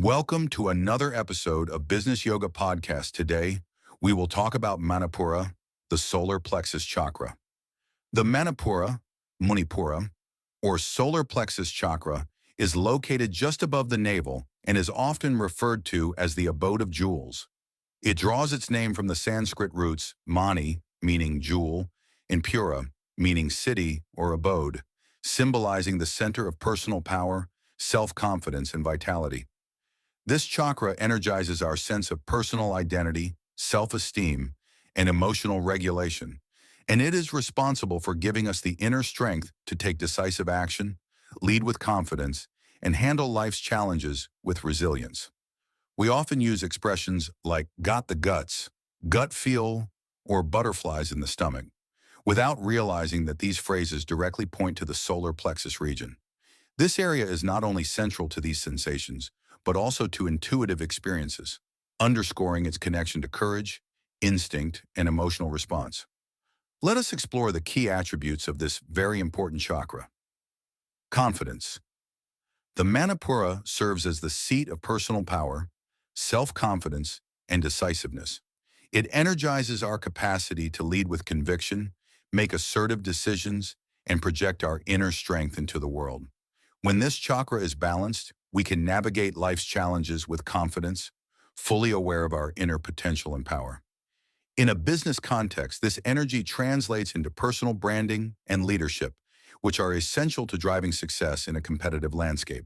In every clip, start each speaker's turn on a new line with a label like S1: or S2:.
S1: Welcome to another episode of Business Yoga Podcast. Today, we will talk about Manipura, the Solar Plexus Chakra. The Manipura, or Solar Plexus Chakra, is located just above the navel and is often referred to as the abode of jewels. It draws its name from the Sanskrit roots Mani, meaning jewel, and Pura, meaning city or abode, symbolizing the center of personal power, self-confidence, and vitality. This chakra energizes our sense of personal identity, self-esteem, and emotional regulation, and it is responsible for giving us the inner strength to take decisive action, lead with confidence, and handle life's challenges with resilience. We often use expressions like got the guts, gut feel, or butterflies in the stomach, without realizing that these phrases directly point to the solar plexus region. This area is not only central to these sensations, but also to intuitive experiences, underscoring its connection to courage, instinct, and emotional response. Let us explore the key attributes of this very important chakra. Confidence. The Manipura serves as the seat of personal power, self-confidence, and decisiveness. It energizes our capacity to lead with conviction, make assertive decisions, and project our inner strength into the world. When this chakra is balanced, we can navigate life's challenges with confidence, fully aware of our inner potential and power. In a business context, this energy translates into personal branding and leadership, which are essential to driving success in a competitive landscape.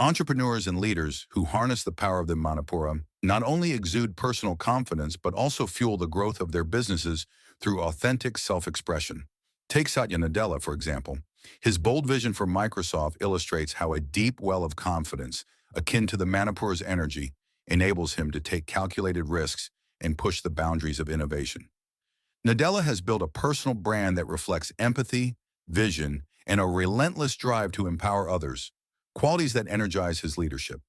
S1: Entrepreneurs and leaders who harness the power of the Manipura not only exude personal confidence, but also fuel the growth of their businesses through authentic self-expression. Take Satya Nadella, for example. His bold vision for Microsoft illustrates how a deep well of confidence, akin to the Manipura's energy, enables him to take calculated risks and push the boundaries of innovation. Nadella has built a personal brand that reflects empathy, vision, and a relentless drive to empower others, qualities that energize his leadership.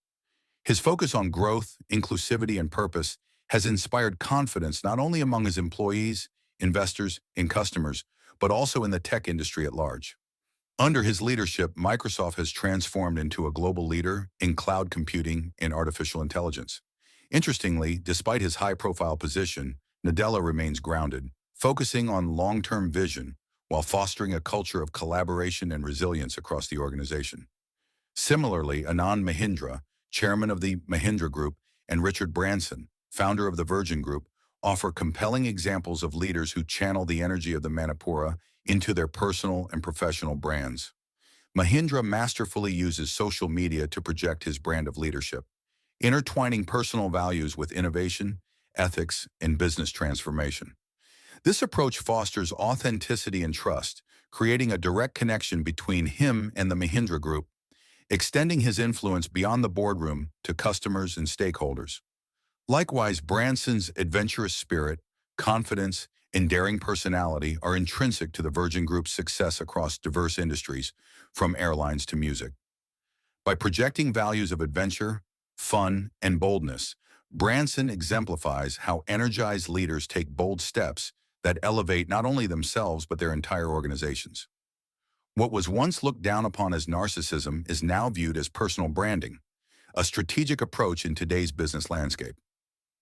S1: His focus on growth, inclusivity, and purpose has inspired confidence not only among his employees, investors, and customers, but also in the tech industry at large. Under his leadership, Microsoft has transformed into a global leader in cloud computing and artificial intelligence. Interestingly, despite his high-profile position, Nadella remains grounded, focusing on long-term vision while fostering a culture of collaboration and resilience across the organization. Similarly, Anand Mahindra, chairman of the Mahindra Group, and Richard Branson, founder of the Virgin Group, offer compelling examples of leaders who channel the energy of the Manipura into their personal and professional brands. Mahindra masterfully uses social media to project his brand of leadership, intertwining personal values with innovation, ethics, and business transformation. This approach fosters authenticity and trust, creating a direct connection between him and the Mahindra Group, extending his influence beyond the boardroom to customers and stakeholders. Likewise, Branson's adventurous spirit, confidence, and daring personality are intrinsic to the Virgin Group's success across diverse industries, from airlines to music. By projecting values of adventure, fun, and boldness, Branson exemplifies how energized leaders take bold steps that elevate not only themselves but their entire organizations. What was once looked down upon as narcissism is now viewed as personal branding, a strategic approach in today's business landscape.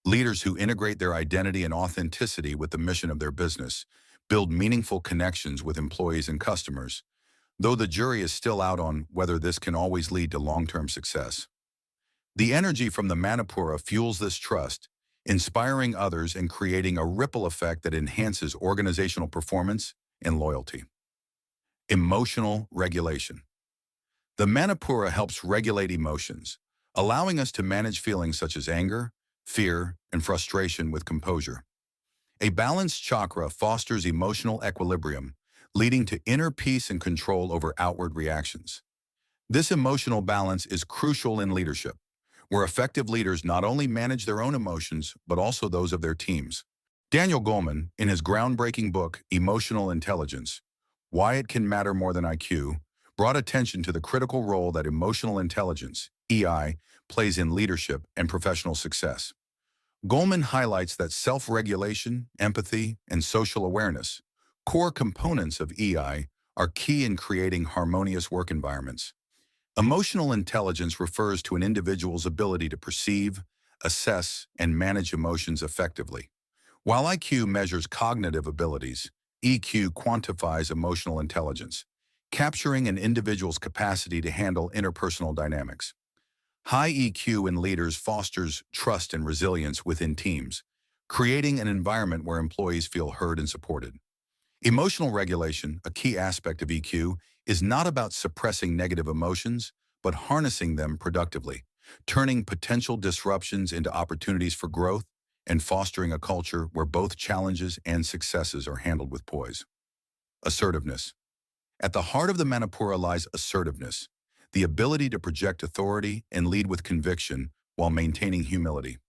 S1: Leaders who integrate their identity and authenticity with the mission of their business build meaningful connections with employees and customers, though the jury is still out on whether this can always lead to long-term success. The energy from the Manipura fuels this trust, inspiring others and creating a ripple effect that enhances organizational performance and loyalty. Emotional regulation. The Manipura helps regulate emotions, allowing us to manage feelings such as anger, fear, and frustration with composure. A balanced chakra fosters emotional equilibrium, leading to inner peace and control over outward reactions. This emotional balance is crucial in leadership, where effective leaders not only manage their own emotions, but also those of their teams. Daniel Goleman, in his groundbreaking book, Emotional Intelligence, Why It Can Matter More Than IQ, brought attention to the critical role that emotional intelligence, EI, plays in leadership and professional success. Goleman highlights that self-regulation, empathy, and social awareness, core components of EI, are key in creating harmonious work environments. Emotional intelligence refers to an individual's ability to perceive, assess, and manage emotions effectively. While IQ measures cognitive abilities, EQ quantifies emotional intelligence, capturing an individual's capacity to handle interpersonal dynamics. High EQ in leaders fosters trust and resilience within teams, creating an environment where employees feel heard and supported. Emotional regulation, a key aspect of EQ, is not about suppressing negative emotions, but harnessing them productively, turning potential disruptions into opportunities for growth and fostering a culture where both challenges and successes are handled with poise. Assertiveness. At the heart of the Manipura lies assertiveness, the ability to project authority and lead with conviction while maintaining humility.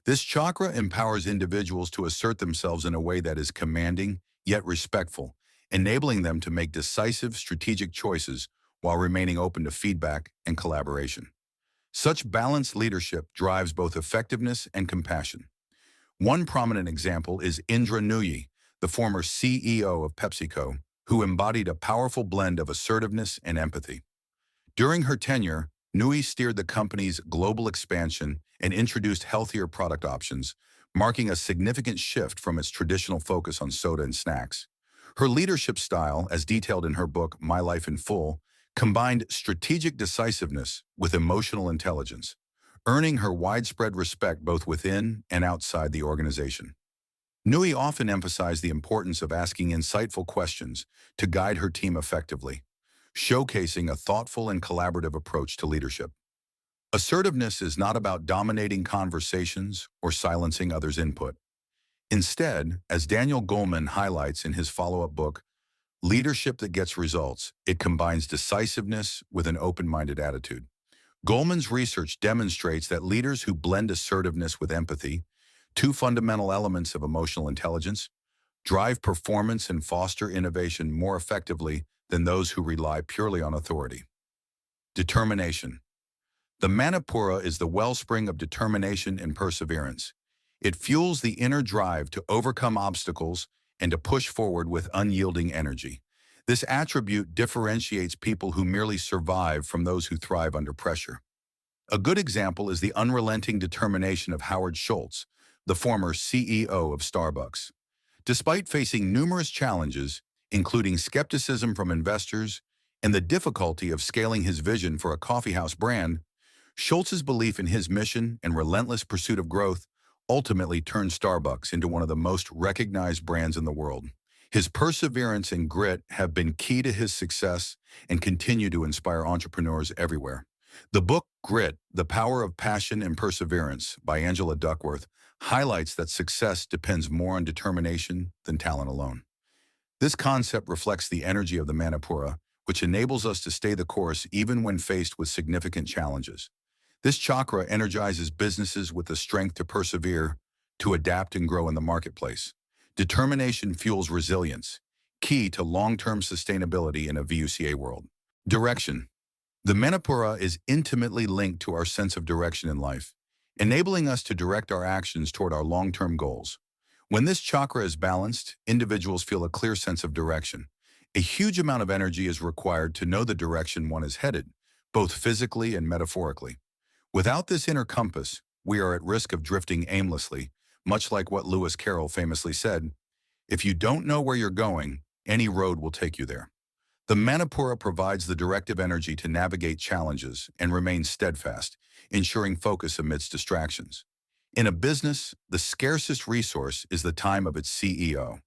S1: This chakra empowers individuals to assert themselves in a way that is commanding yet respectful, enabling them to make decisive, strategic choices while remaining open to feedback and collaboration. Such balanced leadership drives both effectiveness and compassion. One prominent example is Indra Nooyi, the former CEO of PepsiCo, who embodied a powerful blend of assertiveness and empathy. During her tenure, Nooyi steered the company's global expansion and introduced healthier product options, marking a significant shift from its traditional focus on soda and snacks. Her leadership style, as detailed in her book My Life in Full, combined strategic decisiveness with emotional intelligence, earning her widespread respect both within and outside the organization. Nooyi often emphasized the importance of asking insightful questions to guide her team effectively, showcasing a thoughtful and collaborative approach to leadership. Assertiveness is not about dominating conversations or silencing others' input. Instead, as Daniel Goleman highlights in his follow-up book, Leadership That Gets Results, it combines decisiveness with an open-minded attitude. Goleman's research demonstrates that leaders who blend assertiveness with empathy, two fundamental elements of emotional intelligence, drive performance and foster innovation more effectively than those who rely purely on authority. Determination. The Manipura is the wellspring of determination and perseverance. It fuels the inner drive to overcome obstacles and to push forward with unyielding energy. This attribute differentiates people who merely survive from those who thrive under pressure. A good example is the unrelenting determination of Howard Schultz, the former CEO of Starbucks. Despite facing numerous challenges, including skepticism from investors and the difficulty of scaling his vision for a coffeehouse brand, Schultz's belief in his mission and relentless pursuit of growth ultimately turned Starbucks into one of the most recognized brands in the world. His perseverance and grit have been key to his success and continue to inspire entrepreneurs everywhere. The book Grit, The Power of Passion and Perseverance by Angela Duckworth highlights that success depends more on determination than talent alone. This concept reflects the energy of the Manipura, which enables us to stay the course even when faced with significant challenges. This chakra energizes businesses with the strength to persevere, to adapt and grow in the marketplace. Determination fuels resilience, key to long-term sustainability in a VUCA world. Direction. The Manipura is intimately linked to our sense of direction in life, enabling us to direct our actions toward our long-term goals. When this chakra is balanced, individuals feel a clear sense of direction. A huge amount of energy is required to know the direction one is headed, both physically and metaphorically. Without this inner compass, we are at risk of drifting aimlessly, much like what Lewis Carroll famously said, "If you don't know where you're going, any road will take you there." The Manipura provides the directive energy to navigate challenges and remain steadfast, ensuring focus amidst distractions. In a business, the scarcest resource is the time of its CEO.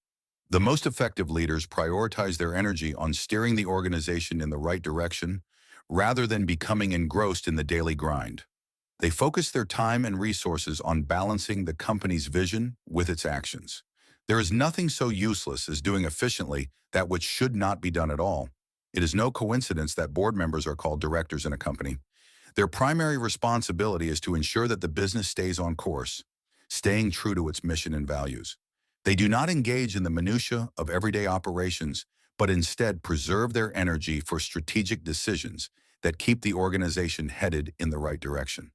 S1: The most effective leaders prioritize their energy on steering the organization in the right direction rather than becoming engrossed in the daily grind. They focus their time and resources on balancing the company's vision with its actions. There is nothing so useless as doing efficiently that which should not be done at all. It is no coincidence that board members are called directors in a company. Their primary responsibility is to ensure that the business stays on course, staying true to its mission and values. They do not engage in the minutiae of everyday operations, but instead preserve their energy for strategic decisions that keep the organization headed in the right direction.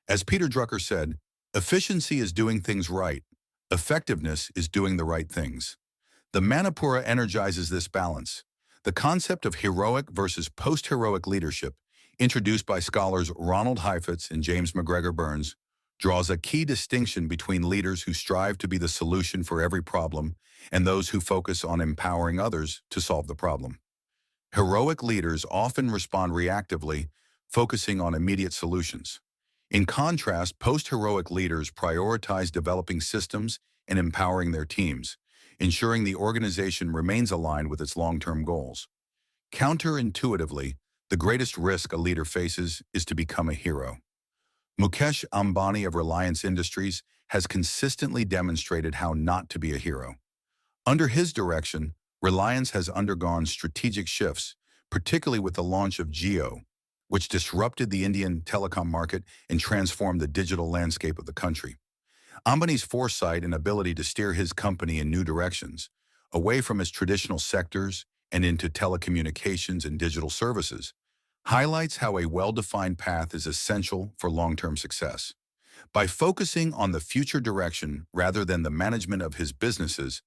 S1: As Peter Drucker said, efficiency is doing things right. Effectiveness is doing the right things. The Manipura energizes this balance. The concept of heroic versus post-heroic leadership introduced by scholars Ronald Heifetz and James McGregor Burns, draws a key distinction between leaders who strive to be the solution for every problem and those who focus on empowering others to solve the problem. Heroic leaders often respond reactively, focusing on immediate solutions. In contrast, post-heroic leaders prioritize developing systems and empowering their teams, ensuring the organization remains aligned with its long-term goals. Counterintuitively, the greatest risk a leader faces is to become a hero. Mukesh Ambani of Reliance Industries has consistently demonstrated how not to be a hero. Under his direction, Reliance has undergone strategic shifts, particularly with the launch of Jio, which disrupted the Indian telecom market and transformed the digital landscape of the country. Ambani's foresight and ability to steer his company in new directions, away from its traditional sectors and into telecommunications and digital services, highlights how a well-defined path is essential for long-term success. By focusing on the future direction rather than the management of his businesses,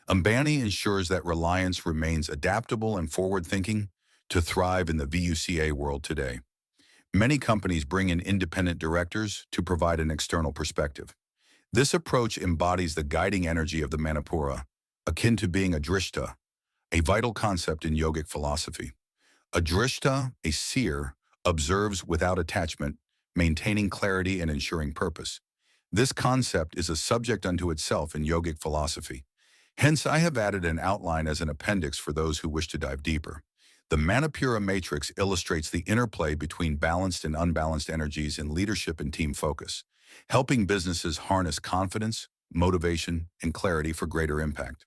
S1: Ambani ensures that Reliance remains adaptable and forward-thinking to thrive in the VUCA world today. Many companies bring in independent directors to provide an external perspective. This approach embodies the guiding energy of the Manipura, akin to being a drishta, a vital concept in yogic philosophy. A drishta, a seer, observes without attachment, maintaining clarity and ensuring purpose. This concept is a subject unto itself in yogic philosophy. Hence, I have added an outline as an appendix for those who wish to dive deeper. The Manipura matrix illustrates the interplay between balanced and unbalanced energies in leadership and team focus, helping businesses harness confidence, motivation, and clarity for greater impact.